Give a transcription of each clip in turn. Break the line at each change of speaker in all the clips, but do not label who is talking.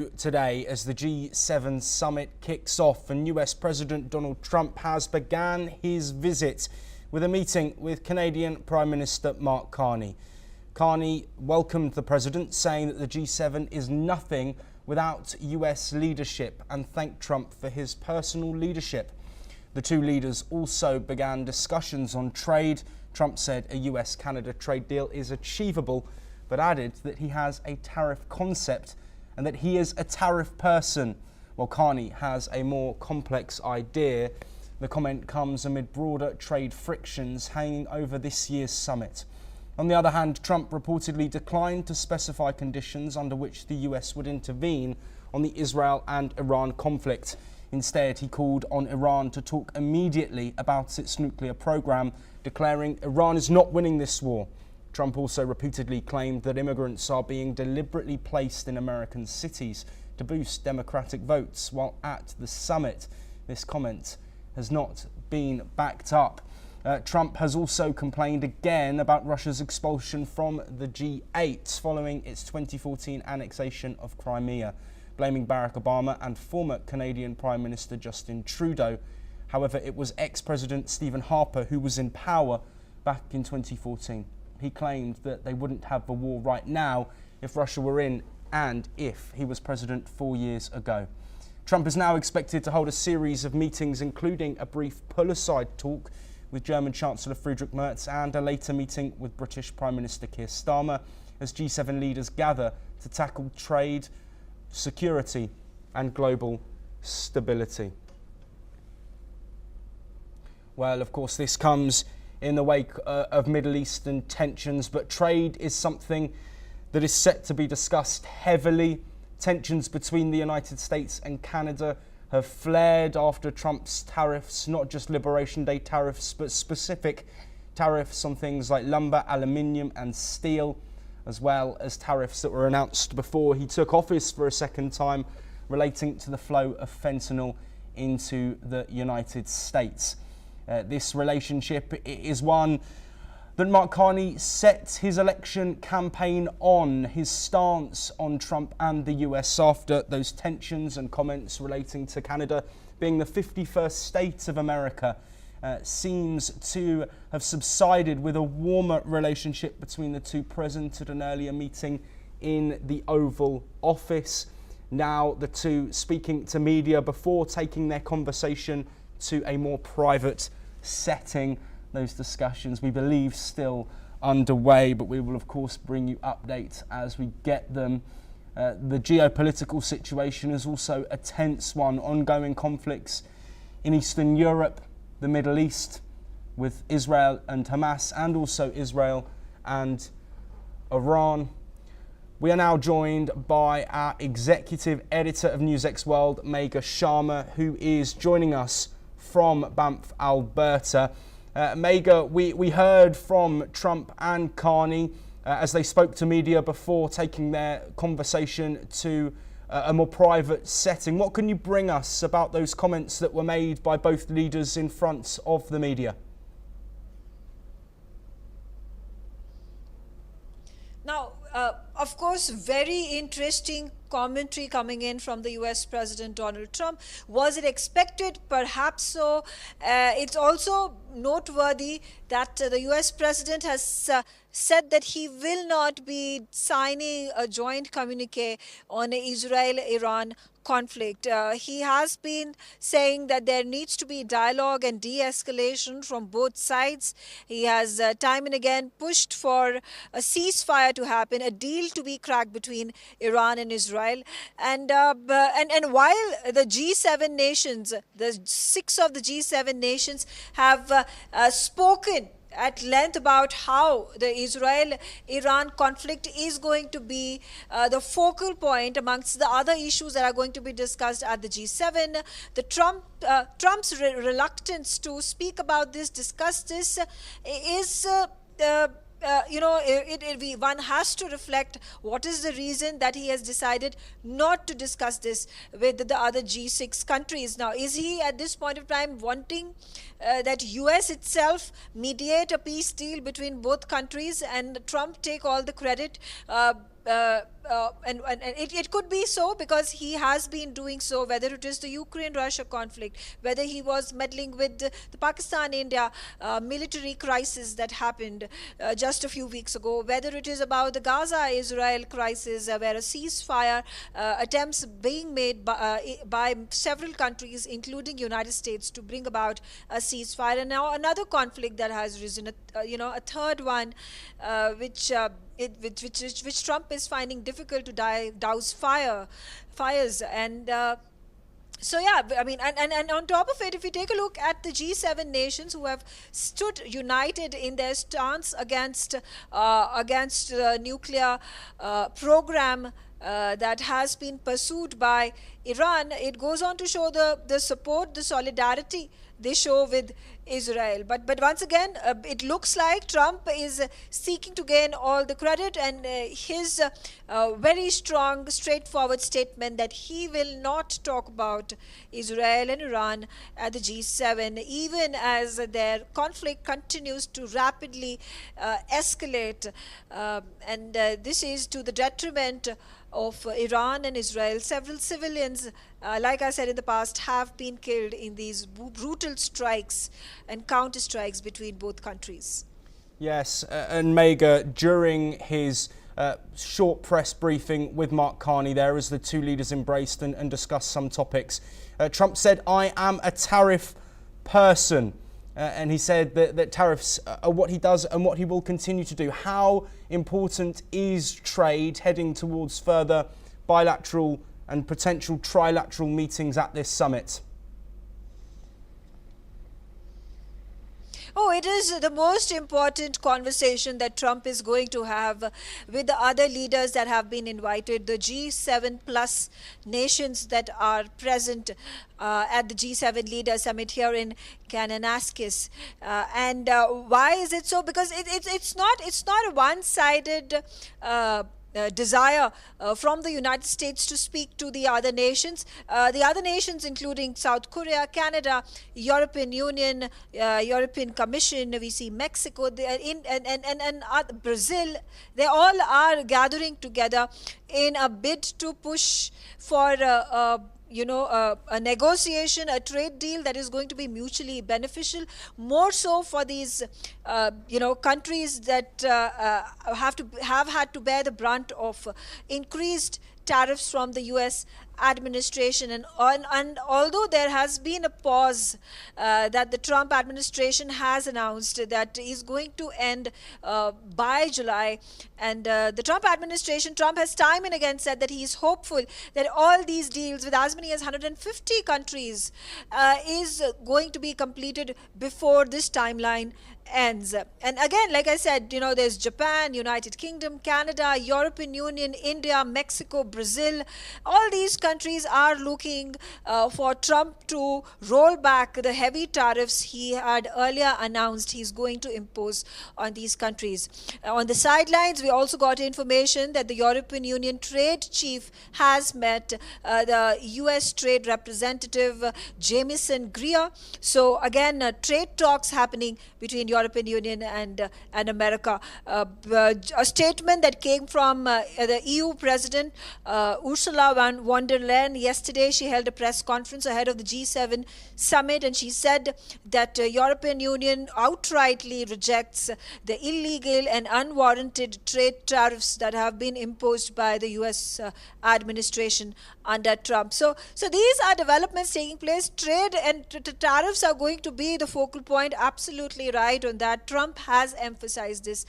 Today, as the G7 summit kicks off, and US President Donald Trump has began his visit with a meeting with Canadian Prime Minister Mark Carney. Carney welcomed the president, saying that the G7 is nothing without US leadership, and thanked Trump for his personal leadership. The two leaders also began discussions on trade. Trump said a US-Canada trade deal is achievable, but added that he has a tariff concept and that he is a tariff person, while Carney has a more complex idea. The comment comes amid broader trade frictions hanging over this year's summit. On the other hand, Trump reportedly declined to specify conditions under which the US would intervene on the Israel and Iran conflict. Instead, he called on Iran to talk immediately about its nuclear program, declaring Iran is not winning this war. Trump also repeatedly claimed that immigrants are being deliberately placed in American cities to boost Democratic votes while at the summit. This comment has not been backed up. Trump has also complained again about Russia's expulsion from the G8 following its 2014 annexation of Crimea, blaming Barack Obama and former Canadian Prime Minister Justin Trudeau. However, it was ex-President Stephen Harper who was in power back in 2014. He claimed that they wouldn't have the war right now if Russia were in and if he was president 4 years ago. Trump is now expected to hold a series of meetings, including a brief pull-aside talk with German Chancellor Friedrich Merz and a later meeting with British Prime Minister Keir Starmer as G7 leaders gather to tackle trade, security and global stability. Well, of course, this comes in the wake of Middle Eastern tensions, but trade is something that is set to be discussed heavily. Tensions between the United States and Canada have flared after Trump's tariffs, not just Liberation Day tariffs, but specific tariffs on things like lumber, aluminium and steel, as well as tariffs that were announced before he took office for a second time relating to the flow of fentanyl into the United States. This relationship is one that Mark Carney set his election campaign on. His stance on Trump and the US after those tensions and comments relating to Canada being the 51st state of America seems to have subsided, with a warmer relationship between the two present at an earlier meeting in the Oval Office. Now the two speaking to media before taking their conversation to a more private setting. Those discussions, we believe, still underway, but we will of course bring you updates as we get them. The geopolitical situation is also a tense one. Ongoing conflicts in Eastern Europe, the Middle East, with Israel and Hamas, and also Israel and Iran. We are now joined by our executive editor of NewsX World, Megha Sharma, who is joining us from Banff, Alberta. Megha, we heard from Trump and Carney as they spoke to media before taking their conversation to a more private setting. What can you bring us about those comments that were made by both leaders in front of the media?
Now, of course, very interesting commentary coming in from the US President Donald Trump. Was it expected? Perhaps so. It's also noteworthy that the US President has said that he will not be signing a joint communique on the Israel-Iran conflict. He has been saying that there needs to be dialogue and de-escalation from both sides. He has time and again pushed for a ceasefire to happen, a deal to be cracked between Iran and Israel. And while the G7 nations, the 6 of the G7 nations have spoken at length about how the Israel-Iran conflict is going to be the focal point amongst the other issues that are going to be discussed at the G7. The Trump's reluctance to speak about this, discuss this, is one has to reflect what is the reason that he has decided not to discuss this with the other G6 countries. Now, is he at this point of time wanting that US itself mediate a peace deal between both countries and Trump take all the credit it could be so because he has been doing so, whether it is the Ukraine-Russia conflict, whether he was meddling with the Pakistan-India military crisis that happened just a few weeks ago, whether it is about the Gaza-Israel crisis where a ceasefire attempts being made by several countries, including United States, to bring about a ceasefire. And now another conflict that has risen, a third one, which Trump is finding difficult to douse fires. And so yeah, I mean, and on top of it, if we take a look at the G7 nations who have stood united in their stance against the nuclear program that has been pursued by Iran, it goes on to show the support, the solidarity they show with Israel. But once again, it looks like Trump is seeking to gain all the credit, and his very strong, straightforward statement that he will not talk about Israel and Iran at the G7, even as their conflict continues to rapidly escalate. And this is to the detriment of Iran and Israel. Several civilians, like I said in the past, have been killed in these brutal strikes and counter-strikes between both countries.
Yes, and Mega, during his short press briefing with Mark Carney there, as the two leaders embraced and discussed some topics, Trump said, "I am a tariff person." And he said that tariffs are what he does and what he will continue to do. How important is trade heading towards further bilateral and potential trilateral meetings at this summit?
Oh, it is the most important conversation that Trump is going to have with the other leaders that have been invited, the G7 plus nations that are present at the G7 Leader Summit here in Kananaskis. And why is it so? Because it's not a one-sided desire from the United States to speak to the other nations. The other nations, including South Korea, Canada, European Union, European Commission, we see Mexico, and Brazil, they all are gathering together in a bid to push for a negotiation, a trade deal that is going to be mutually beneficial, more so for these, countries that have had to bear the brunt of increased tariffs from the U.S. administration. And although there has been a pause that the Trump administration has announced that is going to end by July, and the Trump administration, Trump has time and again said that he is hopeful that all these deals with as many as 150 countries is going to be completed before this timeline ends. And again, like I said, there's Japan, United Kingdom, Canada, European Union, India, Mexico, Brazil. All these countries are looking for Trump to roll back the heavy tariffs he had earlier announced he's going to impose on these countries. On the sidelines, we also got information that the European Union trade chief has met the U.S. trade representative Jamieson Greer. So again, trade talks happening between European Union and America. A statement that came from the EU President Ursula von der Leyen yesterday. She held a press conference ahead of the G7 summit, and she said that European Union outrightly rejects the illegal and unwarranted trade tariffs that have been imposed by the U.S. administration under Trump. So these are developments taking place. Trade and tariffs are going to be the focal point. Absolutely right on that. Trump has emphasized this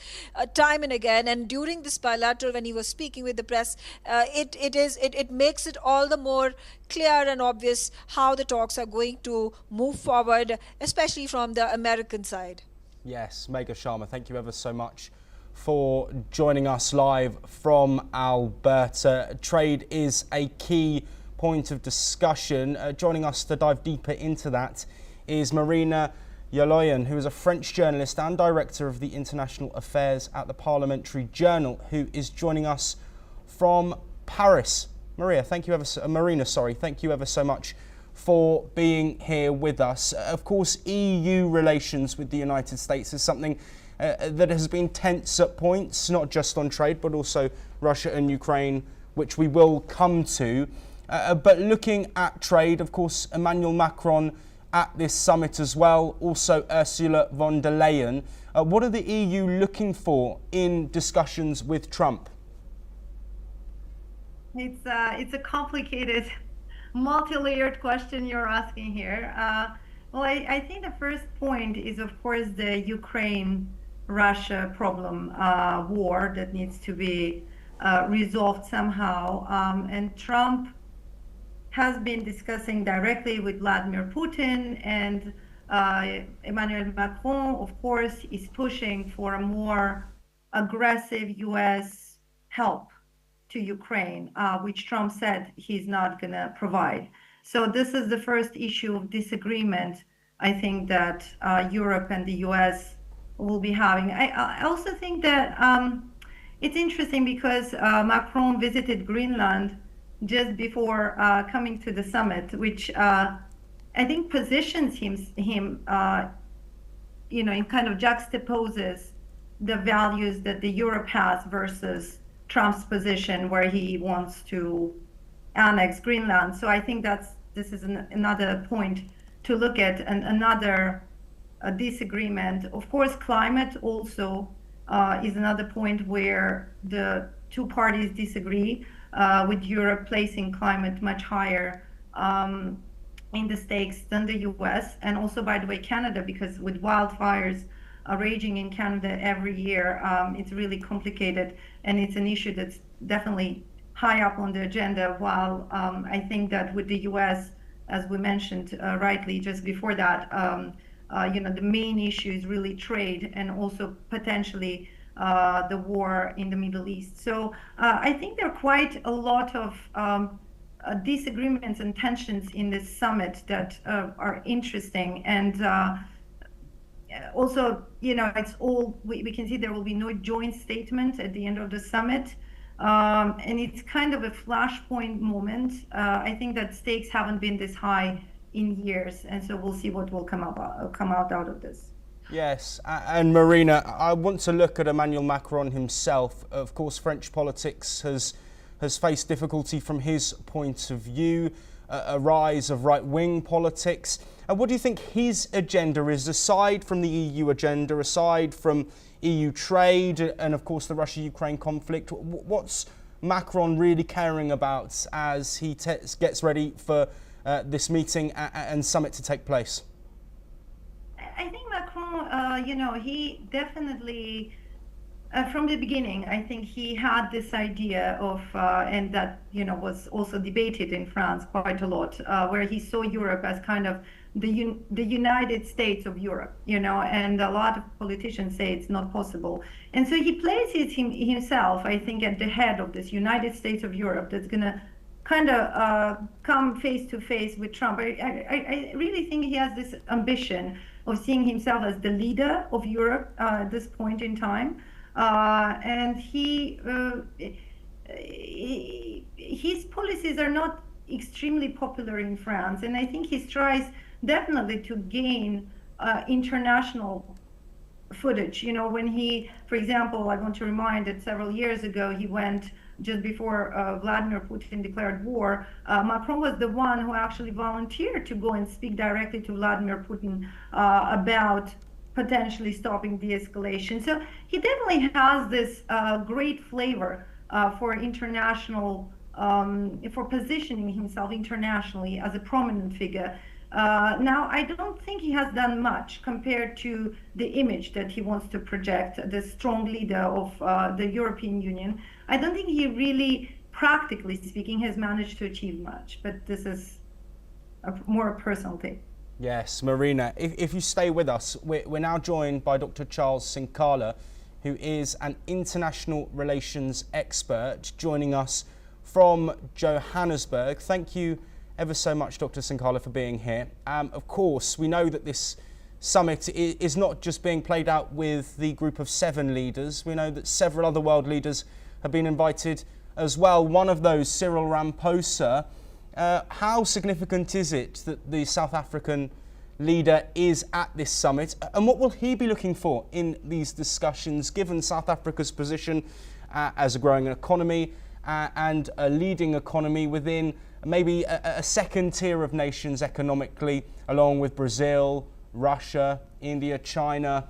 time and again, and during this bilateral, when he was speaking with the press, it makes it all the more clear and obvious how the talks are going to move forward, especially from the American side.
Yes, Megha Sharma, thank you ever so much for joining us live from Alberta. Trade is a key point of discussion. Joining us to dive deeper into that is Marina Yaloyan, who is a French journalist and director of the International Affairs at the Parliamentary Journal, who is joining us from Paris. Marina, thank you ever so much for being here with us. Of course, EU relations with the United States is something that has been tense at points, not just on trade, but also Russia and Ukraine, which we will come to. But looking at trade, of course, Emmanuel Macron at this summit as well, also Ursula von der Leyen. What are the EU looking for in discussions with Trump?
It's a complicated, multi-layered question you're asking here. Well, I think the first point is, of course, the Ukraine-Russia problem, war that needs to be resolved somehow. And Trump has been discussing directly with Vladimir Putin, and Emmanuel Macron, of course, is pushing for a more aggressive U.S. help to Ukraine, which Trump said he's not going to provide. So this is the first issue of disagreement, I think, that Europe and the U.S. will be having. I also think that it's interesting because Macron visited Greenland just before coming to the summit, which I think positions him it kind of juxtaposes the values that the Europe has versus Trump's position, where he wants to annex Greenland. So I think this is another point to look at, and another disagreement. Of course, climate also is another point where the two parties disagree, with Europe placing climate much higher in the stakes than the US, and also, by the way, Canada, because with wildfires raging in Canada every year, it's really complicated, and it's an issue that's definitely high up on the agenda, while I think that with the US, as we mentioned rightly just before that, the main issue is really trade, and also potentially the war in the Middle East. So I think there are quite a lot of disagreements and tensions in this summit that are interesting, and also, it's all, we can see there will be no joint statement at the end of the summit, and it's kind of a flashpoint moment. I think that stakes haven't been this high in years, and so we'll see what will come out of this.
Yes, and Marina, I want to look at Emmanuel Macron himself. Of course, French politics has faced difficulty from his point of view, a rise of right-wing politics. And what do you think his agenda is, aside from the EU agenda, aside from EU trade, and of course the Russia-Ukraine conflict? What's Macron really caring about as he gets ready for this meeting and summit to take place?
I think Macron, he definitely, from the beginning, I think he had this idea of, and that, was also debated in France quite a lot, where he saw Europe as kind of the United States of Europe, and a lot of politicians say it's not possible. And so he places himself, I think, at the head of this United States of Europe that's going to kind of come face to face with Trump. I really think he has this ambition of seeing himself as the leader of Europe at this point in time. And his policies are not extremely popular in France, and I think he tries definitely to gain international footage. When he, for example, I want to remind that several years ago he went, just before Vladimir Putin declared war, Macron was the one who actually volunteered to go and speak directly to Vladimir Putin about potentially stopping de-escalation. So he definitely has this great flavor for international, for positioning himself internationally as a prominent figure. Now, I don't think he has done much compared to the image that he wants to project, the strong leader of the European Union. I don't think he really, practically speaking, has managed to achieve much, but this is more a personal thing.
Yes, Marina, if you stay with us, we're now joined by Dr. Charles Sinkala, who is an international relations expert, joining us from Johannesburg. Thank you ever so much, Dr. Sinkala, for being here. Of course, we know that this summit is not just being played out with the group of 7 leaders. We know that several other world leaders have been invited as well. One of those, Cyril Ramaphosa. How significant is it that the South African leader is at this summit. And what will he be looking for in these discussions, given South Africa's position as a growing economy and a leading economy within maybe a second tier of nations economically, along with Brazil, Russia, India, China,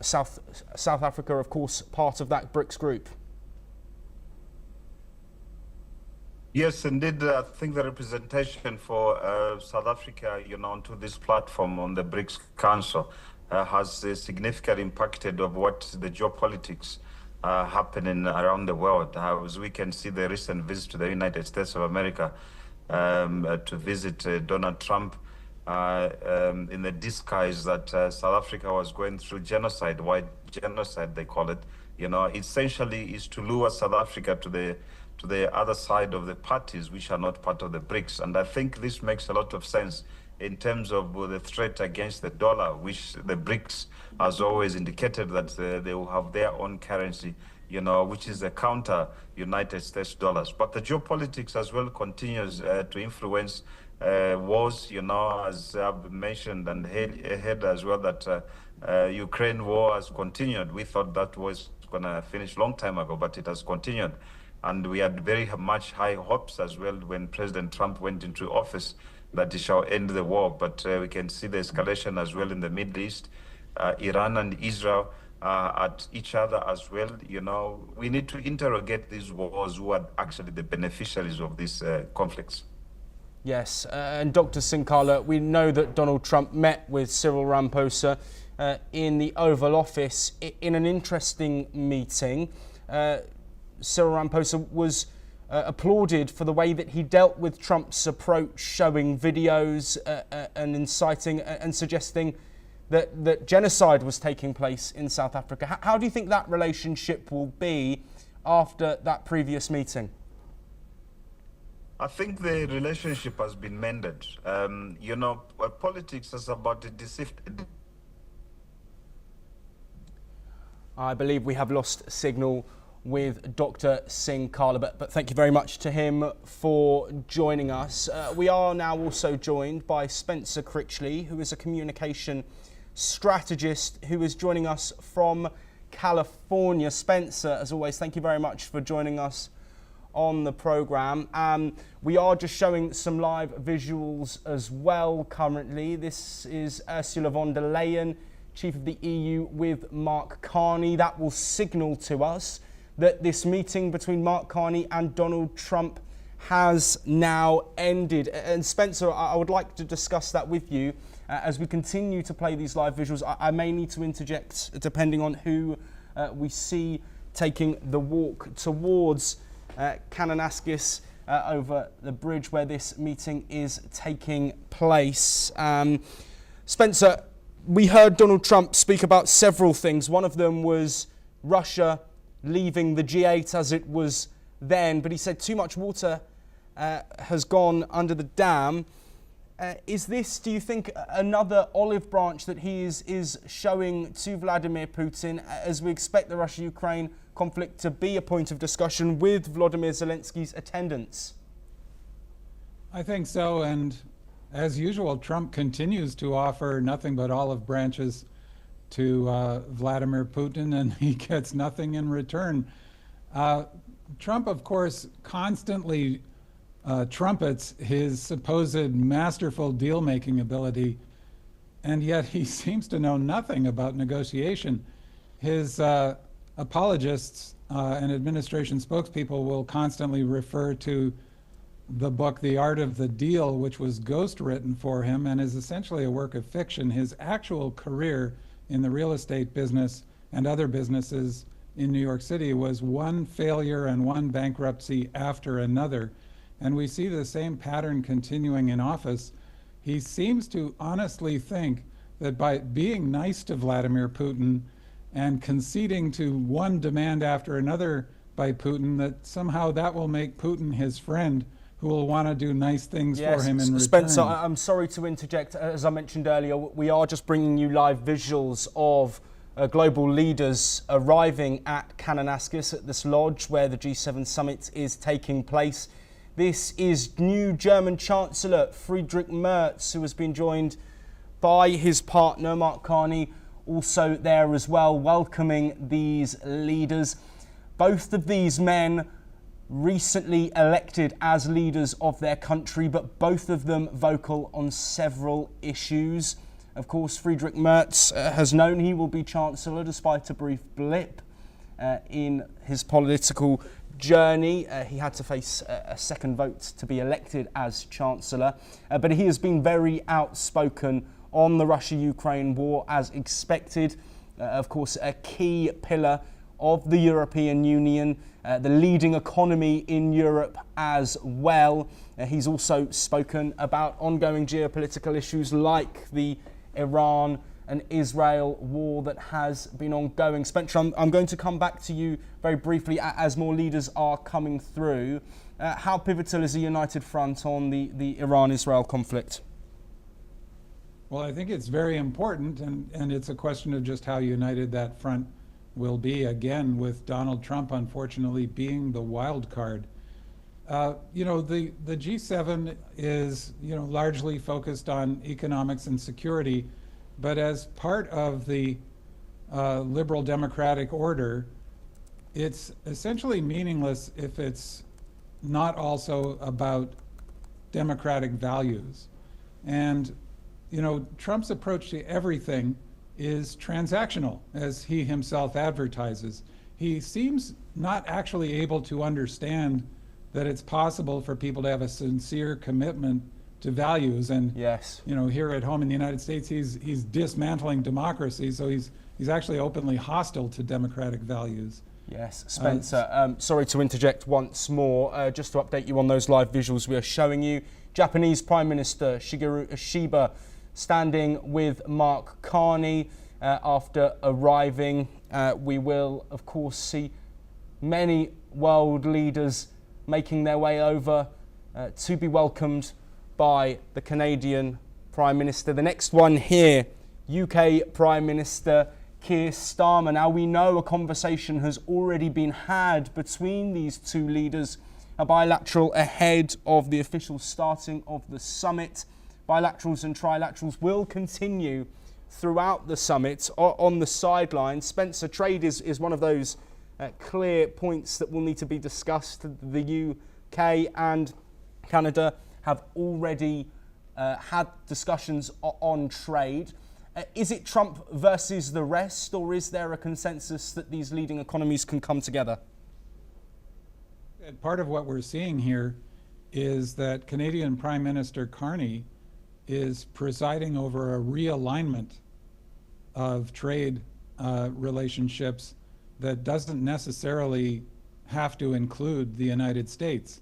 South Africa, of course, part of that BRICS group?
Yes, indeed. I think the representation for South Africa, onto this platform on the BRICS Council has significantly impacted of what the geopolitics happening around the world. As we can see, the recent visit to the United States of America to visit Donald Trump in the disguise that South Africa was going through genocide, white genocide they call it. Essentially is to lure South Africa to the other side of the parties which are not part of the BRICS. And I think this makes a lot of sense in terms of the threat against the dollar, which the BRICS has always indicated that they will have their own currency, which is a counter United States dollars. But the geopolitics as well continues to influence wars, as I've mentioned and heard as well that Ukraine war has continued. We thought that was going to finish long time ago, but it has continued. And we had very much high hopes as well when President Trump went into office that he shall end the war. But we can see the escalation as well in the Middle East, Iran and Israel at each other as well. We need to interrogate these wars who are actually the beneficiaries of these conflicts.
Yes, and Dr. Sinkala, we know that Donald Trump met with Cyril Ramaphosa in the Oval Office in an interesting meeting. Cyril Ramaphosa was applauded for the way that he dealt with Trump's approach, showing videos and inciting and suggesting that genocide was taking place in South Africa. How do you think that relationship will be after that previous meeting?
I think the relationship has been mended. Politics is about the deceived.
I believe we have lost signal with Dr. Sinkala, but thank you very much to him for joining us. We are now also joined by Spencer Critchley, who is a communication strategist who is joining us from California. Spencer, as always, thank you very much for joining us on the programme. We are just showing some live visuals as well currently. This is Ursula von der Leyen, Chief of the EU, with Mark Carney. That will signal to us that this meeting between Mark Carney and Donald Trump has now ended. And Spencer, I would like to discuss that with you. As we continue to play these live visuals, I may need to interject depending on who we see taking the walk towards Kananaskis over the bridge where this meeting is taking place. Spencer, we heard Donald Trump speak about several things. One of them was Russia leaving the G8 as it was then, but he said too much water has gone under the dam. Is this, do you think, another olive branch that he is showing to Vladimir Putin as we expect the Russia-Ukraine conflict to be a point of discussion with Volodymyr Zelensky's attendance?
I think so, and as usual, Trump continues to offer nothing but olive branches to Vladimir Putin, and he gets nothing in return. Trump, of course, constantly trumpets his supposed masterful deal-making ability, and yet he seems to know nothing about negotiation. His apologists and administration spokespeople will constantly refer to the book The Art of the Deal, which was ghost-written for him and is essentially a work of fiction. His actual career in the real estate business and other businesses in New York City was one failure and one bankruptcy after another. And we see the same pattern continuing in office. He seems to honestly think that by being nice to Vladimir Putin and conceding to one demand after another by Putin, that somehow that will make Putin his friend who will want to do nice things for him in return.
Spencer, I'm sorry to interject. As I mentioned earlier, we are just bringing you live visuals of global leaders arriving at Kananaskis, at this lodge where the G7 summit is taking place. This is new German Chancellor Friedrich Merz, who has been joined by his partner, Mark Carney, also there as well, welcoming these leaders. Both of these men recently elected as leaders of their country, but both of them vocal on several issues. Of course, Friedrich Merz has known he will be Chancellor despite a brief blip in his political journey. He had to face a second vote to be elected as Chancellor, but he has been very outspoken on the Russia-Ukraine war as expected. Of course, a key pillar of the European Union, the leading economy in Europe as well. He's also spoken about ongoing geopolitical issues like the Iran and Israel war that has been ongoing. Spencer, I'm going to come back to you very briefly as more leaders are coming through. How pivotal is a united front on the Iran-Israel conflict?
Well, I think it's very important, and it's a question of just how united that front will be, again, with Donald Trump, unfortunately, being the wild card. The G7 is, largely focused on economics and security, but as part of the liberal democratic order, it's essentially meaningless if it's not also about democratic values. And, Trump's approach to everything is transactional, as he himself advertises. He seems not actually able to understand that it's possible for people to have a sincere commitment to values. And
yes,
here at home in the United States, he's dismantling democracy, so he's actually openly hostile to democratic values.
Yes, Spencer, sorry to interject once more. Just to update you on those live visuals we are showing you. Japanese Prime Minister Shigeru Ishiba standing with Mark Carney after arriving. We will, of course, see many world leaders making their way over to be welcomed by the Canadian Prime Minister. The next one here, UK Prime Minister Keir Starmer. Now, we know a conversation has already been had between these two leaders, a bilateral ahead of the official starting of the summit. Bilaterals and trilaterals will continue throughout the summit on the sidelines. Spencer, trade is one of those clear points that will need to be discussed. The UK and Canada have already had discussions on trade. Is it Trump versus the rest, or is there a consensus that these leading economies can come together?
Part of what we're seeing here is that Canadian Prime Minister Carney is presiding over a realignment of trade relationships that doesn't necessarily have to include the United States.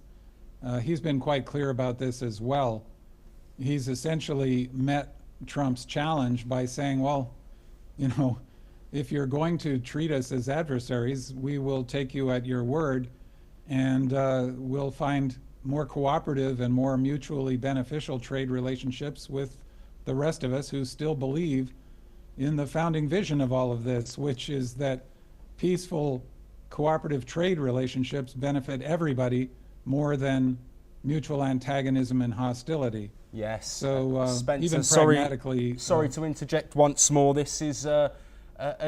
He's been quite clear about this as well. He's essentially met Trump's challenge by saying, well, if you're going to treat us as adversaries, we will take you at your word, and we'll find more cooperative and more mutually beneficial trade relationships with the rest of us who still believe in the founding vision of all of this, which is that peaceful, cooperative trade relationships benefit everybody more than mutual antagonism and hostility.
Yes.
So
Spencer,
even pragmatically...
Sorry to interject once more. This is a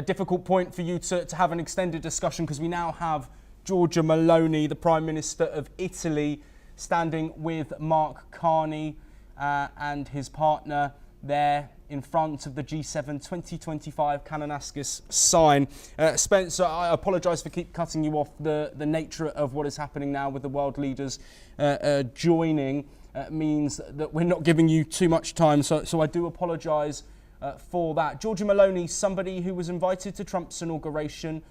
difficult point for you to have an extended discussion, because we now have Giorgia Meloni, the Prime Minister of Italy, standing with Mark Carney and his partner there in front of the G7 2025 Kananaskis sign. Spencer, I apologise for keep cutting you off. The nature of what is happening now with the world leaders joining means that we're not giving you too much time, so I do apologise for that. Giorgia Meloni, somebody who was invited to Trump's inauguration,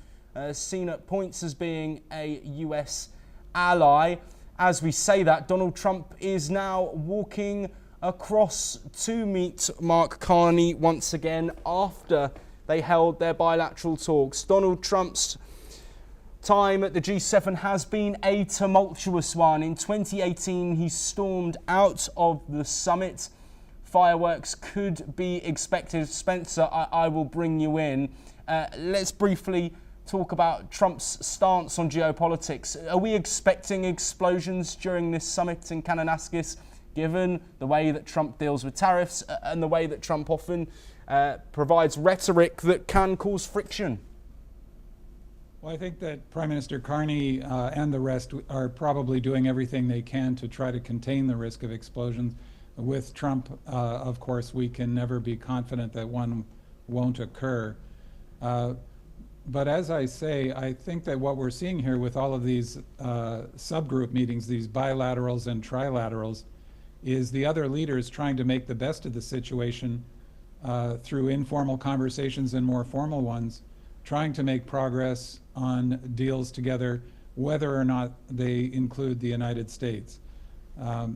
seen at points as being a US ally. As we say that, Donald Trump is now walking across to meet Mark Carney once again after they held their bilateral talks. Donald Trump's time at the G7 has been a tumultuous one. In 2018, he stormed out of the summit. Fireworks could be expected. Spencer, I will bring you in. Let's briefly talk about Trump's stance on geopolitics. Are we expecting explosions during this summit in Kananaskis, given the way that Trump deals with tariffs and the way that Trump often provides rhetoric that can cause friction?
Well, I think that Prime Minister Carney and the rest are probably doing everything they can to try to contain the risk of explosions. With Trump, of course, we can never be confident that one won't occur. But as I say, I think that what we're seeing here with all of these subgroup meetings, these bilaterals and trilaterals, is the other leaders trying to make the best of the situation through informal conversations and more formal ones, trying to make progress on deals together, whether or not they include the United States. I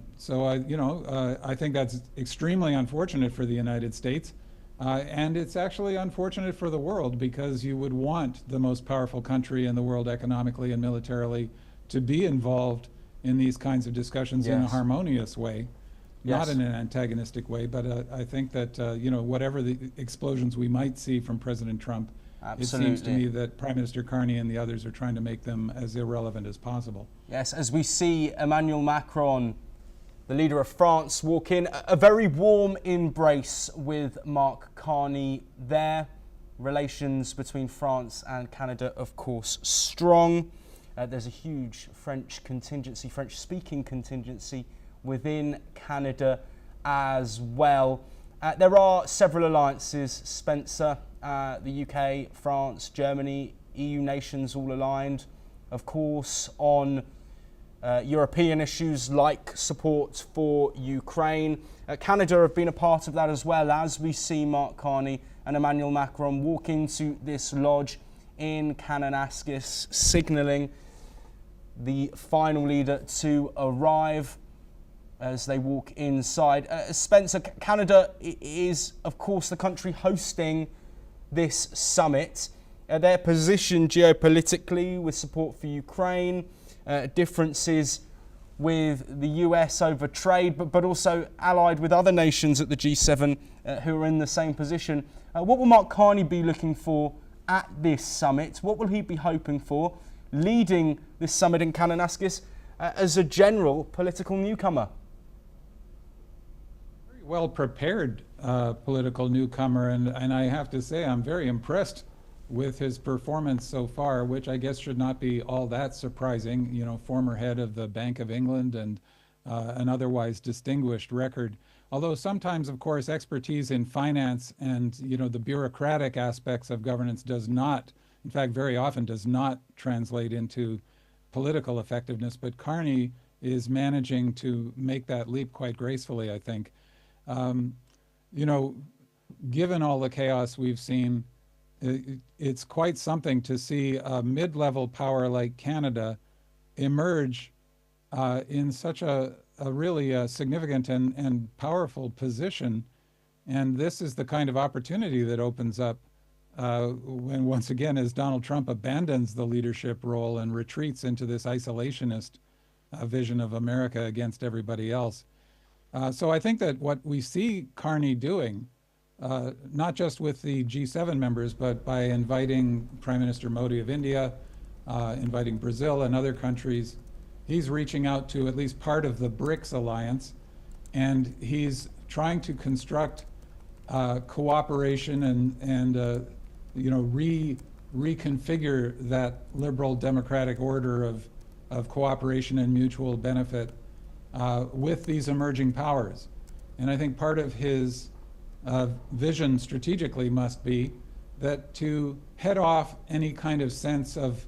think that's extremely unfortunate for the United States. And it's actually unfortunate for the world, because you would want the most powerful country in the world economically and militarily to be involved in these kinds of discussions in a harmonious way, not in an antagonistic way. But I think that, whatever the explosions we might see from President Trump, it seems to me that Prime Minister Carney and the others are trying to make them as irrelevant as possible.
Yes, as we see Emmanuel Macron, the leader of France, walk in, a very warm embrace with Mark Carney there. Relations between France and Canada, of course, strong. There's a huge French-speaking contingency within Canada as well. There are several alliances, Spencer, the UK, France, Germany, EU nations all aligned, of course, on European issues like support for Ukraine. Canada have been a part of that as well, as we see Mark Carney and Emmanuel Macron walk into this lodge in Kananaskis, signalling the final leader to arrive as they walk inside. Spencer, Canada is, of course, the country hosting this summit. Their position geopolitically with support for Ukraine, differences with the US over trade, but also allied with other nations at the G7 who are in the same position. What will Mark Carney be looking for at this summit? What will he be hoping for leading this summit in Kananaskis as a general political newcomer?
Very well prepared political newcomer, and I have to say I'm very impressed with his performance so far, which I guess should not be all that surprising. Former head of the Bank of England and an otherwise distinguished record. Although sometimes, of course, expertise in finance and the bureaucratic aspects of governance does not, in fact, very often does not translate into political effectiveness. But Carney is managing to make that leap quite gracefully, I think. Given all the chaos we've seen, it's quite something to see a mid-level power like Canada emerge in such a really significant and powerful position. And this is the kind of opportunity that opens up when, once again, as Donald Trump abandons the leadership role and retreats into this isolationist vision of America against everybody else. So I think that what we see Carney doing, not just with the G7 members, but by inviting Prime Minister Modi of India, inviting Brazil and other countries, he's reaching out to at least part of the BRICS alliance, and he's trying to construct cooperation and reconfigure that liberal democratic order of cooperation and mutual benefit with these emerging powers. And I think part of his vision strategically must be that to head off any kind of sense of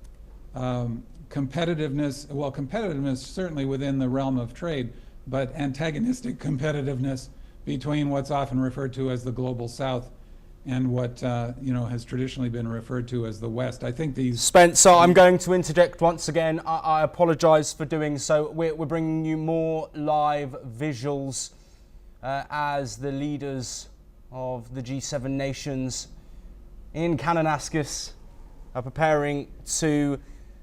competitiveness certainly within the realm of trade, but antagonistic competitiveness between what's often referred to as the global South and what has traditionally been referred to as the West. I think these...
Spencer, I'm going to interject once again. I apologise for doing so. We're bringing you more live visuals as the leaders of the G7 nations in Kananaskis are preparing to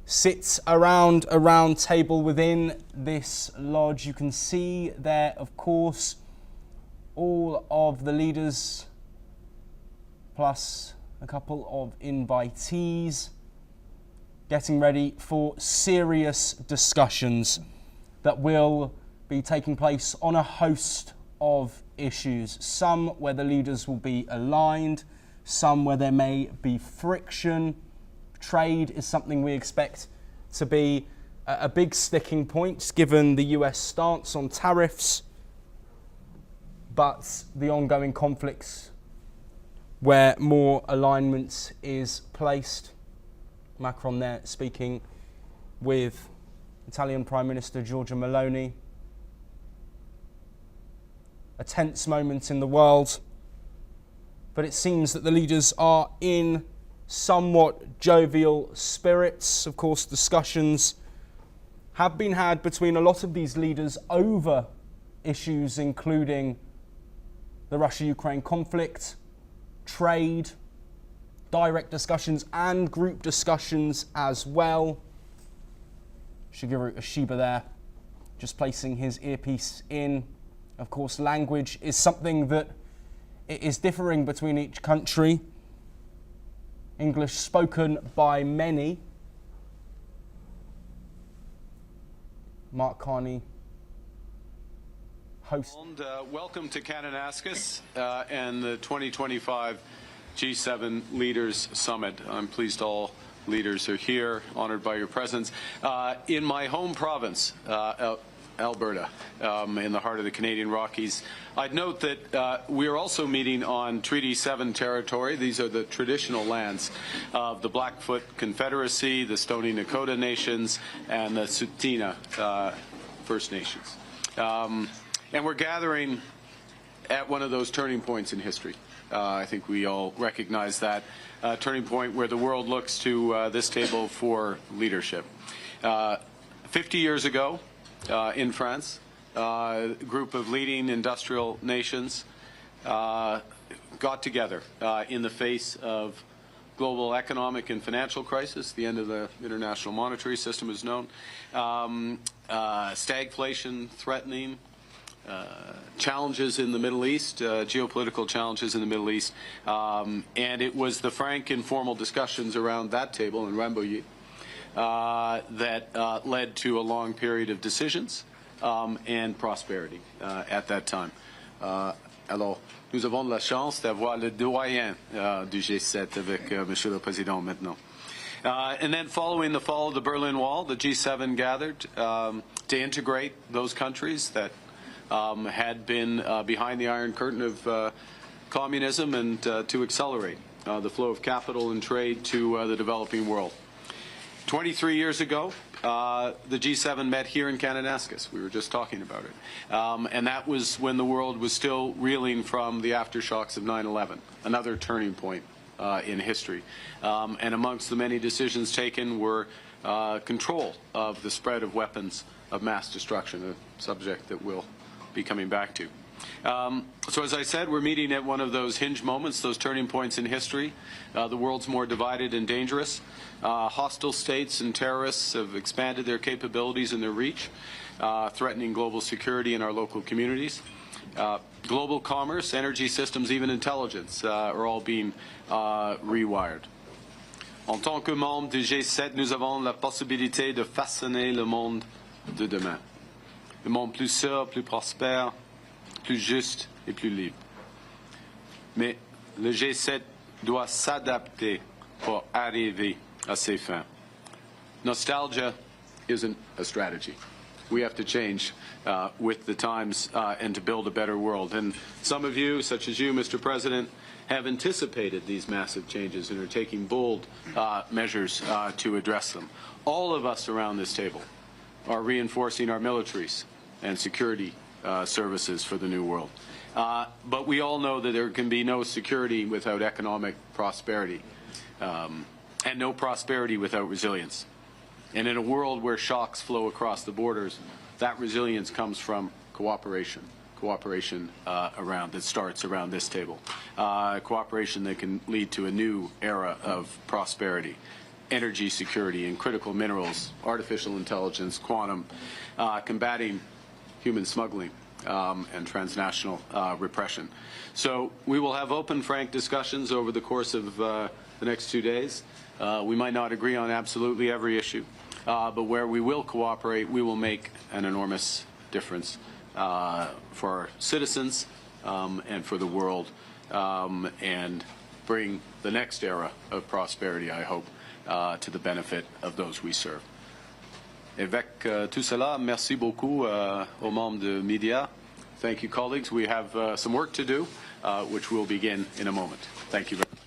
sit around a round table within this lodge. You can see there, of course, all of the leaders plus a couple of invitees getting ready for serious discussions that will be taking place on a host of issues, some where the leaders will be aligned, some where there may be friction. Trade is something we expect to be a big sticking point given the US stance on tariffs, but the ongoing conflicts where more alignment is placed. Macron there speaking with Italian Prime Minister Giorgia Meloni. A tense moment in the world, but it seems that the leaders are in somewhat jovial spirits. Of course, discussions have been had between a lot of these leaders over issues including the Russia-Ukraine conflict, trade, direct discussions and group discussions as well. Shigeru Ishiba there, just placing his earpiece in. Of course, language is something that is differing between each country. English spoken by many. Mark Carney, host.
Welcome to Kananaskis and the 2025 G7 Leaders Summit. I'm pleased all leaders are here, honored by your presence. In my home province, Alberta, in the heart of the Canadian Rockies. I'd note that we are also meeting on Treaty 7 territory. These are the traditional lands of the Blackfoot Confederacy, the Stoney Nakoda Nations, and the Tsuut'ina First Nations. And we're gathering at one of those turning points in history. I think we all recognize that turning point where the world looks to this table for leadership. 50 years ago, in France, a group of leading industrial nations got together in the face of global economic and financial crisis. The end of the international monetary system is known. Stagflation threatening, challenges in the Middle East, geopolitical challenges in the Middle East. And it was the frank, informal discussions around that table in Rambouillet that led to a long period of decisions and prosperity at that time. Alors, nous avons de la chance d'avoir le doyen du G7 avec Monsieur le Président maintenant. And then following the fall of the Berlin Wall, the G7 gathered to integrate those countries that had been behind the Iron Curtain of communism and to accelerate the flow of capital and trade to the developing world. 23 years ago, the G7 met here in Kananaskis. We were just talking about it. And that was when the world was still reeling from the aftershocks of 9/11, another turning point in history. And amongst the many decisions taken were control of the spread of weapons of mass destruction, a subject that we'll be coming back to. So as I said, we're meeting at one of those hinge moments, those turning points in history. The world's more divided and dangerous. Hostile states and terrorists have expanded their capabilities and their reach, threatening global security in our local communities. Global commerce, energy systems, even intelligence are all being rewired. En tant que membre du G7, nous avons la possibilité de façonner le monde de demain. Le monde plus sûr, plus prospère, plus juste et plus libre. Mais le G7 doit s'adapter pour arriver à ses fins. Nostalgia isn't a strategy. We have to change with the times and to build a better world. And some of you, such as you, Mr. President, have anticipated these massive changes and are taking bold measures to address them. All of us around this table are reinforcing our militaries and security services for the new world. But we all know that there can be no security without economic prosperity, and no prosperity without resilience. And in a world where shocks flow across the borders, that resilience comes from cooperation around that starts around this table. Cooperation that can lead to a new era of prosperity, energy security and critical minerals, artificial intelligence, quantum, combating human smuggling and transnational repression. So we will have open, frank discussions over the course of the next 2 days. We might not agree on absolutely every issue, but where we will cooperate, we will make an enormous difference for our citizens and for the world, and bring the next era of prosperity, I hope, to the benefit of those we serve. Avec tout cela, merci beaucoup aux membres de media. Thank you, colleagues. We have some work to do, which will begin in a moment. Thank you very much.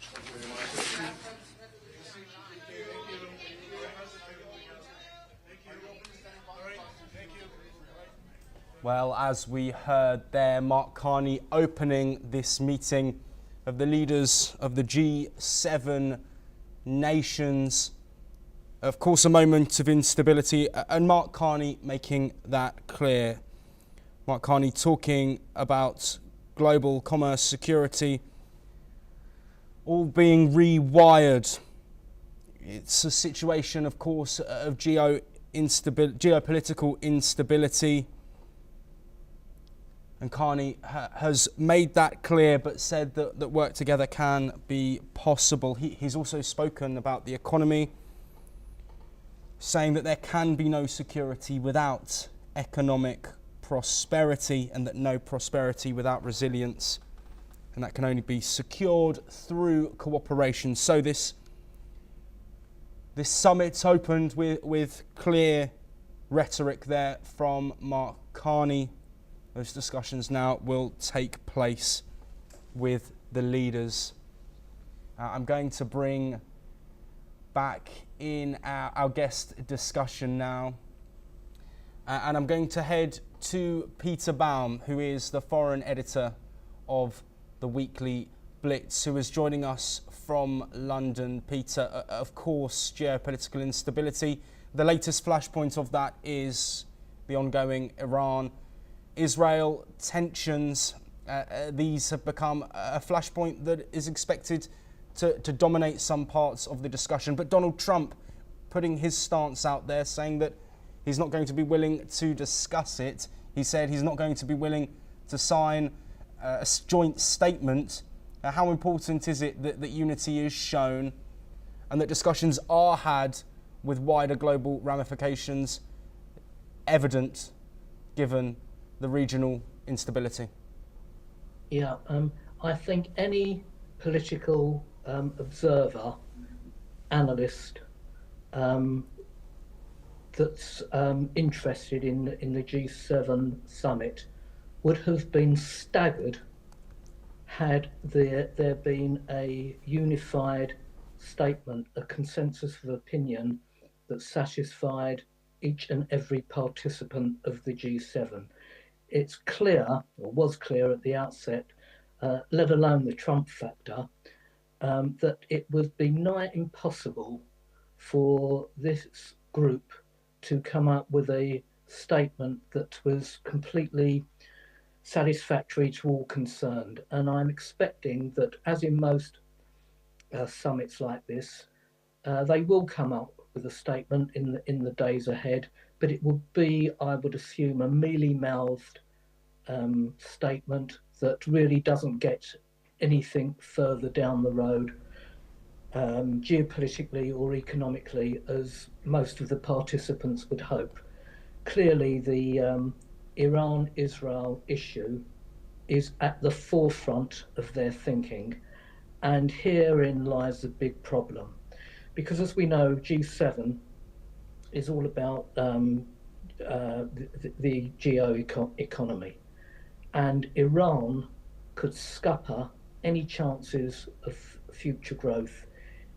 Well, as we heard there, Mark Carney opening this meeting of the leaders of the G7 nations. Of course, a moment of instability, and Mark Carney making that clear. Mark Carney talking about global commerce, security, all being rewired. It's a situation, of course, of geopolitical instability. And Carney has made that clear, but said that work together can be possible. He's also spoken about the economy, saying that there can be no security without economic prosperity, and that no prosperity without resilience, and that can only be secured through cooperation. So this summit opened with clear rhetoric there from Mark Carney. Those discussions now will take place with the leaders. I'm going to bring back in our guest discussion now. And I'm going to head to Peter Baum, who is the foreign editor of the Weekly Blitz, who is joining us from London. Peter, of course, geopolitical instability. The latest flashpoint of that is the ongoing Iran-Israel tensions. These have become a flashpoint that is expected to dominate some parts of the discussion. But Donald Trump putting his stance out there, saying that he's not going to be willing to discuss it. He said he's not going to be willing to sign a joint statement. How important is it that unity is shown and that discussions are had with wider global ramifications evident given the regional instability?
Yeah, I think any political observer, analyst that's interested in the G7 summit would have been staggered had there been a unified statement, a consensus of opinion that satisfied each and every participant of the G7. It's clear, or was clear at the outset, let alone the Trump factor, that it would be nigh impossible for this group to come up with a statement that was completely satisfactory to all concerned. And I'm expecting that, as in most summits like this, they will come up with a statement in the days ahead, but it will be, I would assume, a mealy-mouthed statement that really doesn't get anything further down the road, geopolitically or economically, as most of the participants would hope. Clearly, the Iran-Israel issue is at the forefront of their thinking, and herein lies the big problem. Because as we know, G7 is all about the geo-economy, and Iran could scupper any chances of future growth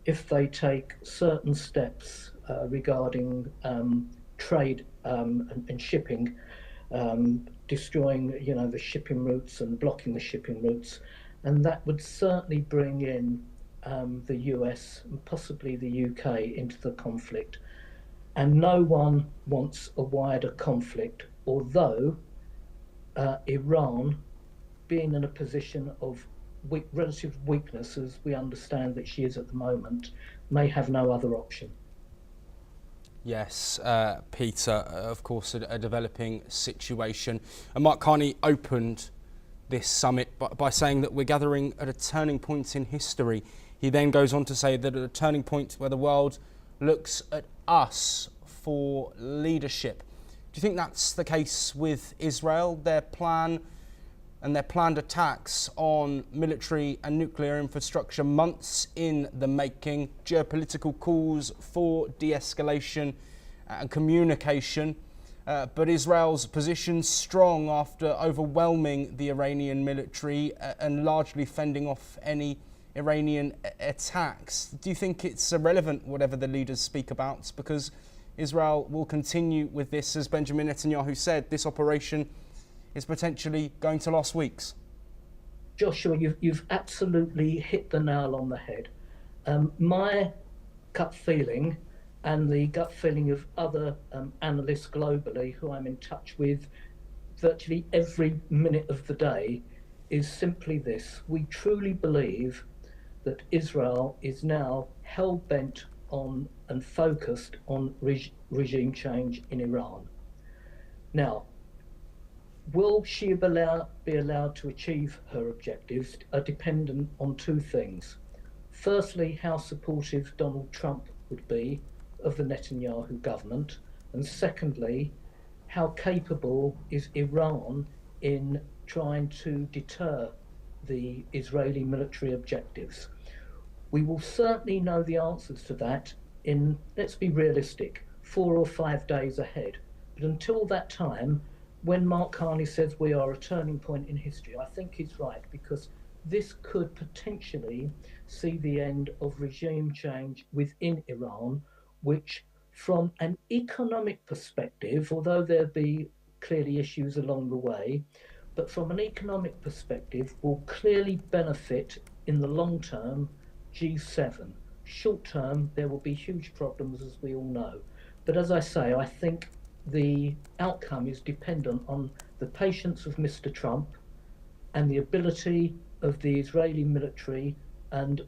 if they take certain steps regarding trade and shipping, destroying, the shipping routes and blocking the shipping routes, and that would certainly bring in the US and possibly the UK into the conflict. And no one wants a wider conflict, although Iran, being in a position of relative weakness, as we understand that she is at the moment, may have no other option.
Yes, Peter, of course, a developing situation. And Mark Carney opened this summit by saying that we're gathering at a turning point in history. He then goes on to say that at a turning point where the world looks at us for leadership. you think that's the case with Israel? Their plan and their planned attacks on military and nuclear infrastructure months in the making, geopolitical calls for de-escalation and communication, but Israel's position strong after overwhelming the Iranian military and largely fending off any Iranian attacks. Do you think it's irrelevant whatever the leaders speak about, because Israel will continue with this? As Benjamin Netanyahu said, this operation is potentially going to last weeks.
Joshua, you've absolutely hit the nail on the head. My gut feeling, and the gut feeling of other analysts globally who I'm in touch with virtually every minute of the day, is simply this. We truly believe that Israel is now hell-bent on and focused on regime change in Iran. Now, will she be allowed to achieve her objectives are dependent on two things. Firstly, how supportive Donald Trump would be of the Netanyahu government, and secondly, how capable is Iran in trying to deter the Israeli military objectives. We will certainly know the answers to that in, let's be realistic, 4 or 5 days ahead. But until that time, when Mark Carney says we are a turning point in history, I think he's right, because this could potentially see the end of regime change within Iran, which from an economic perspective, although there be clearly issues along the way, but from an economic perspective will clearly benefit in the long term G7. Short term, there will be huge problems, as we all know. But as I say, I think the outcome is dependent on the patience of Mr. Trump and the ability of the Israeli military and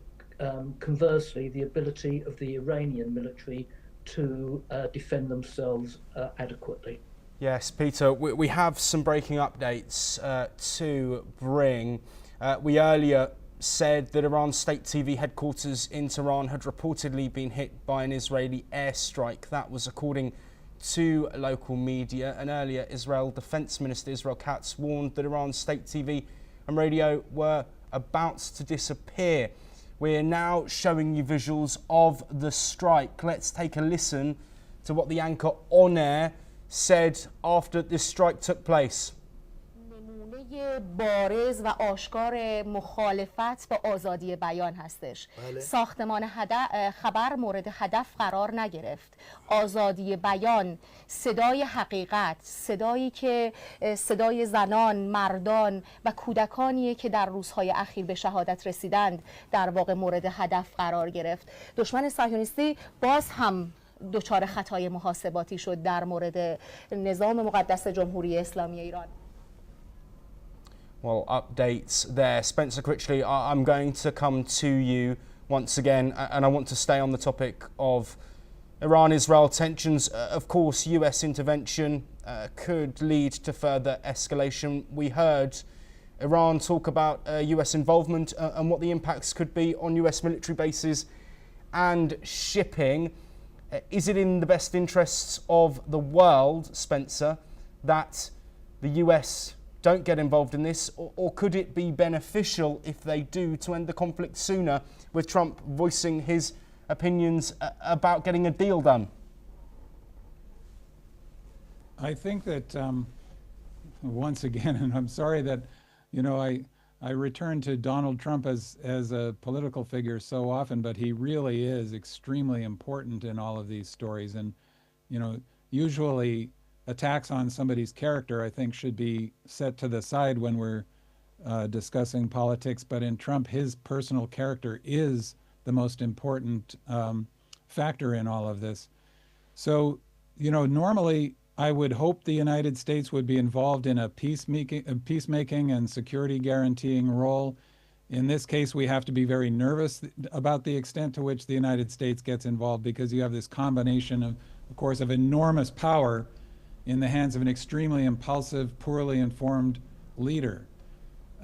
conversely, the ability of the Iranian military to defend themselves adequately.
Yes, Peter, we have some breaking updates to bring. We earlier said that Iran's state TV headquarters in Tehran had reportedly been hit by an Israeli airstrike. That was according to local media. And earlier, Israel Defense Minister Israel Katz warned that Iran's state TV and radio were about to disappear. We're now showing you visuals of the strike. Let's take a listen to what the anchor on air said after this strike took place.
بارز و آشکار مخالفت با آزادی بیان هستش. ساختمان خبر مورد هدف قرار نگرفت. آزادی بیان، صدای حقیقت، صدایی که صدای زنان، مردان و کودکانیه که در روزهای اخیر به شهادت رسیدند در واقع مورد هدف قرار گرفت. دشمن صهیونیستی باز هم دچار خطای محاسباتی شد در مورد نظام مقدس جمهوری اسلامی ایران.
Well, updates there. Spencer Critchley, I'm going to come to you once again, and I want to stay on the topic of Iran-Israel tensions. Of course, US intervention could lead to further escalation. We heard Iran talk about US involvement and what the impacts could be on US military bases and shipping. Is it in the best interests of the world, Spencer, that the US don't get involved in this, or could it be beneficial if they do to end the conflict sooner, with Trump voicing his opinions about getting a deal done?
I think that once again, and I'm sorry that, you know, I return to Donald Trump as a political figure so often, but he really is extremely important in all of these stories. And, you know, usually attacks on somebody's character, I think, should be set to the side when we're discussing politics. But in Trump, his personal character is the most important factor in all of this. So, you know, normally I would hope the United States would be involved in a peacemaking and security guaranteeing role. In this case, we have to be very nervous about the extent to which the United States gets involved, because you have this combination of course, of enormous power in the hands of an extremely impulsive, poorly informed leader.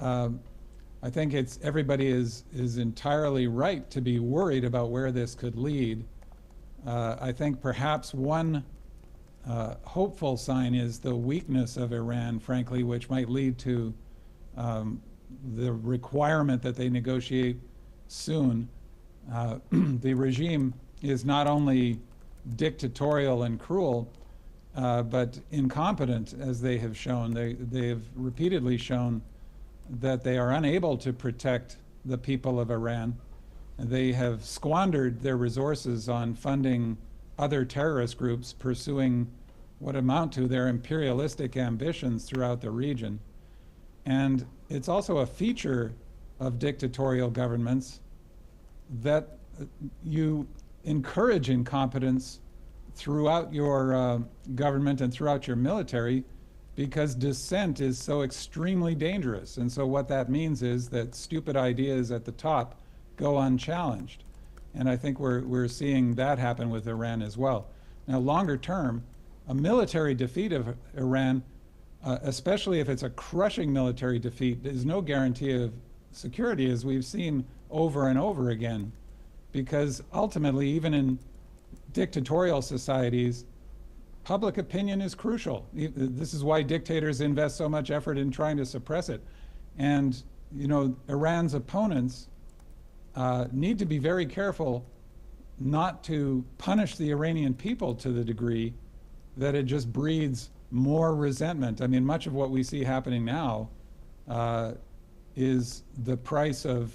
I think everybody is entirely right to be worried about where this could lead. I think perhaps one hopeful sign is the weakness of Iran, frankly, which might lead to the requirement that they negotiate soon. The regime is not only dictatorial and cruel, but incompetent, as they have shown. They have repeatedly shown that they are unable to protect the people of Iran. They have squandered their resources on funding other terrorist groups pursuing what amount to their imperialistic ambitions throughout the region. And it's also a feature of dictatorial governments that you encourage incompetence throughout your government and throughout your military, because dissent is so extremely dangerous. And so what that means is that stupid ideas at the top go unchallenged. And I think we're seeing that happen with Iran as well. Now, longer term, a military defeat of Iran, especially if it's a crushing military defeat, is no guarantee of security, as we've seen over and over again. Because ultimately, even in dictatorial societies, public opinion is crucial. This is why dictators invest so much effort in trying to suppress it. And, you know, Iran's opponents need to be very careful not to punish the Iranian people to the degree that it just breeds more resentment. I mean, much of what we see happening now is the price of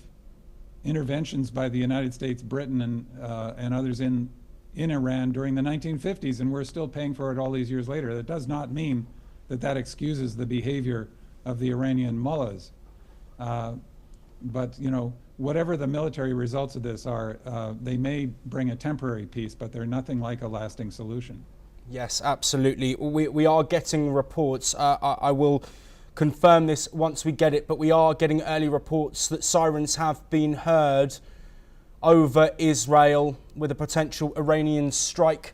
interventions by the United States, Britain, and others in Iran during the 1950s, and we're still paying for it all these years later. That does not mean that that excuses the behavior of the Iranian mullahs. But, you know, whatever the military results of this are, they may bring a temporary peace, but they're nothing like a lasting solution.
Yes, absolutely. We are getting reports. I will confirm this once we get it, but we are getting early reports that sirens have been heard over Israel with a potential Iranian strike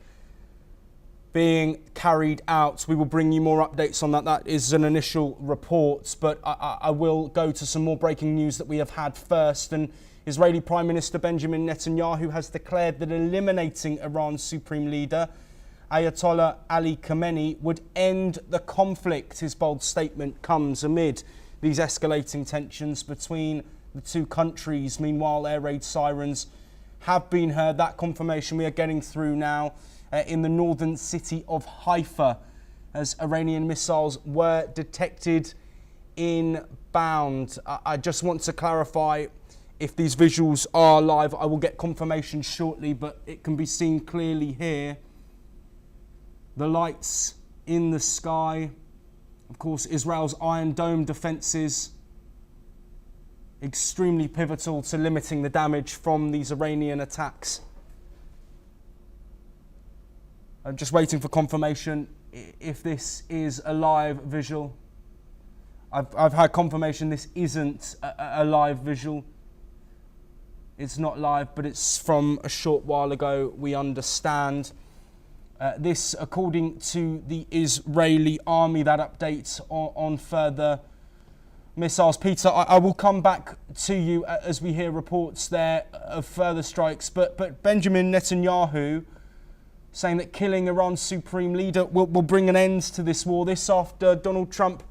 being carried out. We will bring you more updates on that. That is an initial report, but I will go to some more breaking news that we have had first. And Israeli Prime Minister Benjamin Netanyahu has declared that eliminating Iran's supreme leader, Ayatollah Ali Khamenei, would end the conflict. His bold statement comes amid these escalating tensions between the two countries. Meanwhile, air raid sirens have been heard. That confirmation we are getting through now in the northern city of Haifa, as Iranian missiles were detected inbound. I just want to clarify if these visuals are live. I will get confirmation shortly, but it can be seen clearly here. The lights in the sky. Of course, Israel's Iron Dome defences, extremely pivotal to limiting the damage from these Iranian attacks. I'm just waiting for confirmation if this is a live visual. I've had confirmation this isn't a live visual. It's not live, but it's from a short while ago, we understand. This, according to the Israeli army, that updates on further missiles. Peter, I will come back to you as we hear reports there of further strikes. But Benjamin Netanyahu saying that killing Iran's supreme leader will bring an end to this war. This after Donald Trump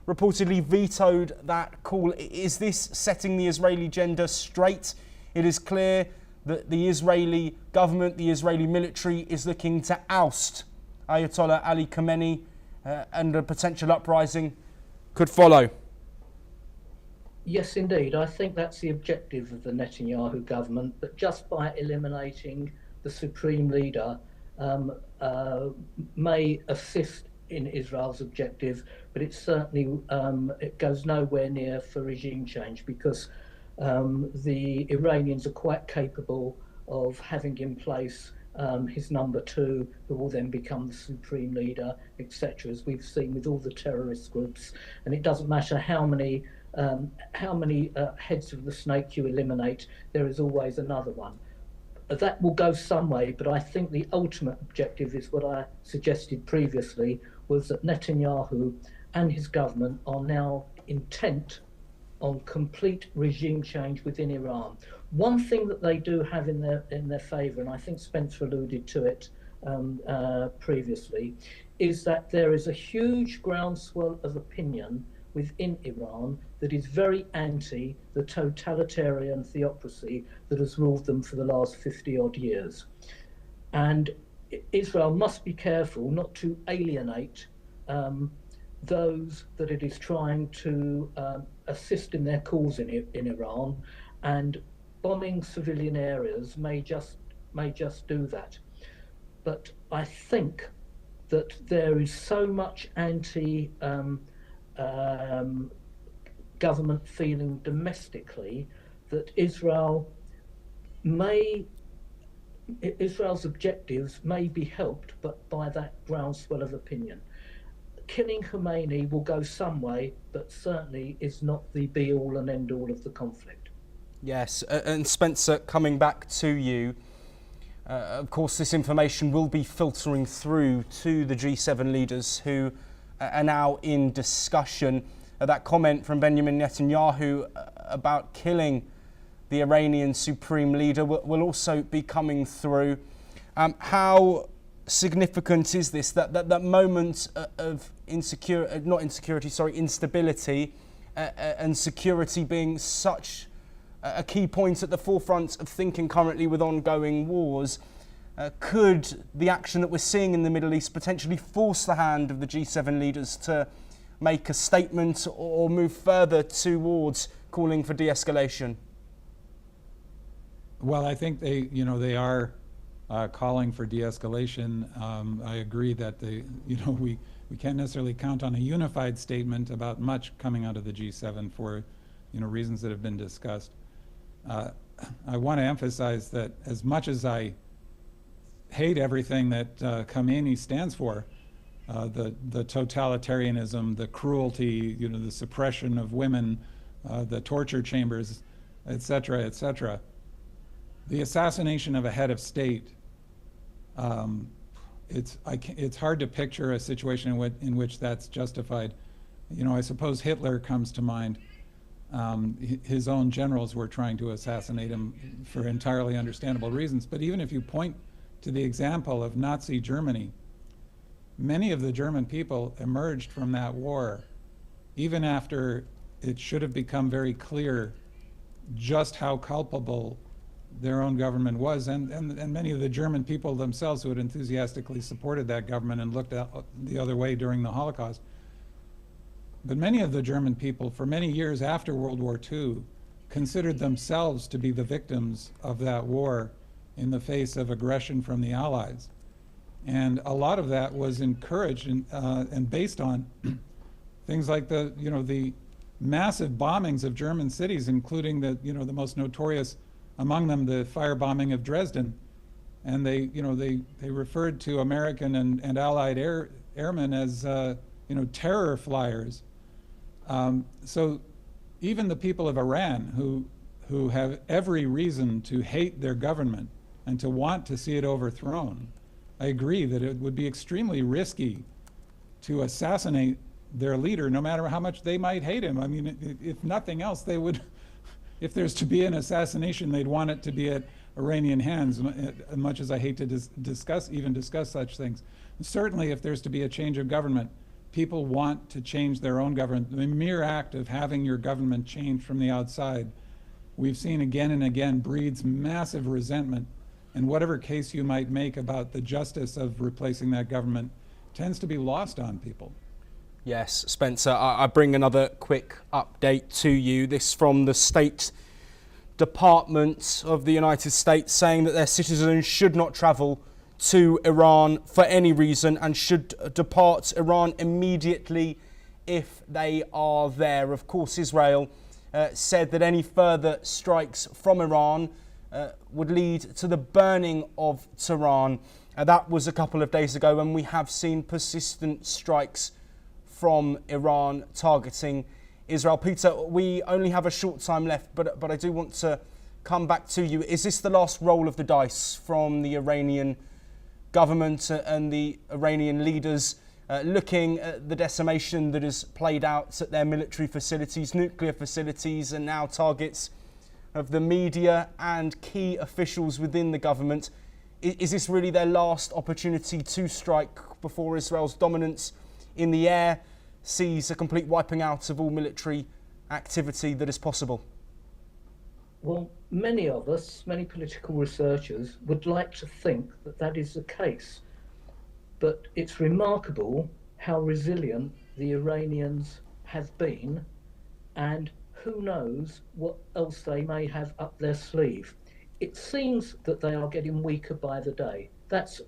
reportedly vetoed that call. Is this setting the Israeli agenda straight? It is clear that the Israeli government, the Israeli military, is looking to oust Ayatollah Ali Khamenei, and a potential uprising could follow.
Yes, indeed. I think that's the objective of the Netanyahu government, but just by eliminating the supreme leader may assist in Israel's objective, but it certainly it goes nowhere near for regime change, because the Iranians are quite capable of having in place his number two, who will then become the supreme leader, etc., as we've seen with all the terrorist groups. And it doesn't matter how many heads of the snake you eliminate, there is always another one. That will go some way, but I think the ultimate objective is what I suggested previously, was that Netanyahu and his government are now intent on complete regime change within Iran. One thing that they do have in their favour, and I think Spencer alluded to it previously, is that there is a huge groundswell of opinion within Iran that is very anti the totalitarian theocracy that has ruled them for the last 50 odd years. And Israel must be careful not to alienate those that it is trying to assist in their cause in Iran, and bombing civilian areas may just do that. But I think that there is so much government feeling domestically that Israel's objectives may be helped but by that groundswell of opinion. Killing Khomeini will go some way, but certainly is not the be-all and end-all of the conflict.
Yes, and Spencer, coming back to you, of course this information will be filtering through to the G7 leaders who are now in discussion. That comment from Benjamin Netanyahu about killing the Iranian supreme leader will also be coming through. How significant is this, that moment of instability and security being such a key point at the forefront of thinking currently with ongoing wars? Could the action that we're seeing in the Middle East potentially force the hand of the G7 leaders to make a statement or move further towards calling for de-escalation?
Well, I think they are calling for de-escalation. I agree that we can't necessarily count on a unified statement about much coming out of the G7 for reasons that have been discussed. I want to emphasize that as much as I hate everything that Khamenei stands for, the totalitarianism, the cruelty, the suppression of women, the torture chambers, etc., etc. The assassination of a head of state, it's hard to picture a situation in which that's justified. I suppose Hitler comes to mind. His own generals were trying to assassinate him for entirely understandable reasons. But even if you point to the example of Nazi Germany, many of the German people emerged from that war even after it should have become very clear just how culpable their own government was, and many of the German people themselves who had enthusiastically supported that government and looked out the other way during the Holocaust. But many of the German people, for many years after World War II, considered themselves to be the victims of that war in the face of aggression from the Allies. And a lot of that was encouraged and based on things like the massive bombings of German cities, including the most notorious among them, the firebombing of Dresden. And they referred to American and Allied airmen as terror flyers. So even the people of Iran, who have every reason to hate their government and to want to see it overthrown, I agree that it would be extremely risky to assassinate their leader, no matter how much they might hate him. I mean, if nothing else, they would, if there's to be an assassination, they'd want it to be at Iranian hands, as much as I hate to discuss such things. And certainly, if there's to be a change of government, people want to change their own government. The mere act of having your government change from the outside, we've seen again and again, breeds massive resentment. And whatever case you might make about the justice of replacing that government tends to be lost on people.
Yes, Spencer, I bring another quick update to you. This from the State Department of the United States, saying that their citizens should not travel to Iran for any reason and should depart Iran immediately if they are there. Of course, Israel said that any further strikes from Iran would lead to the burning of Tehran. That was a couple of days ago, and we have seen persistent strikes from Iran targeting Israel. Peter, we only have a short time left, but I do want to come back to you. Is this the last roll of the dice from the Iranian government and the Iranian leaders looking at the decimation that has played out at their military facilities, nuclear facilities, and now targets of the media and key officials within the government? Is this really their last opportunity to strike before Israel's dominance in the air sees a complete wiping out of all military activity that is possible?
Well, many of us, many political researchers, would like to think that that is the case. But it's remarkable how resilient the Iranians have been, and who knows what else they may have up their sleeve. It seems that they are getting weaker by the day. That's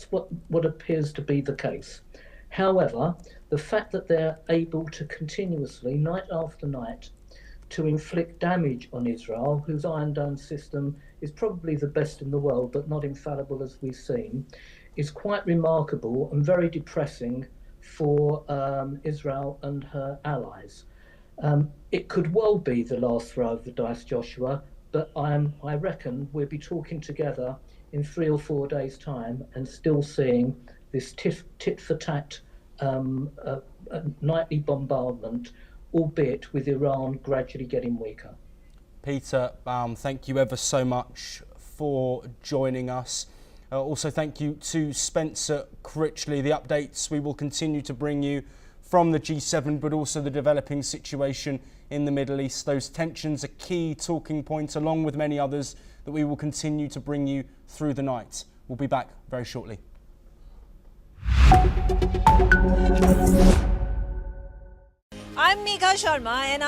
what appears to be the case. However, the fact that they're able to continuously, night after night, to inflict damage on Israel, whose Iron Dome system is probably the best in the world, but not infallible as we've seen, is quite remarkable and very depressing for Israel and her allies. It could well be the last throw of the dice, Joshua, but I reckon we'll be talking together in 3 or 4 days' time and still seeing this tit-for-tat nightly bombardment, albeit with Iran gradually getting weaker.
Peter Baum, thank you ever so much for joining us. Also, thank you to Spencer Critchley. The updates we will continue to bring you from the G7, but also the developing situation in the Middle East. Those tensions are key talking points, along with many others that we will continue to bring you through the night. We'll be back very shortly.
I'm Megha Sharma, and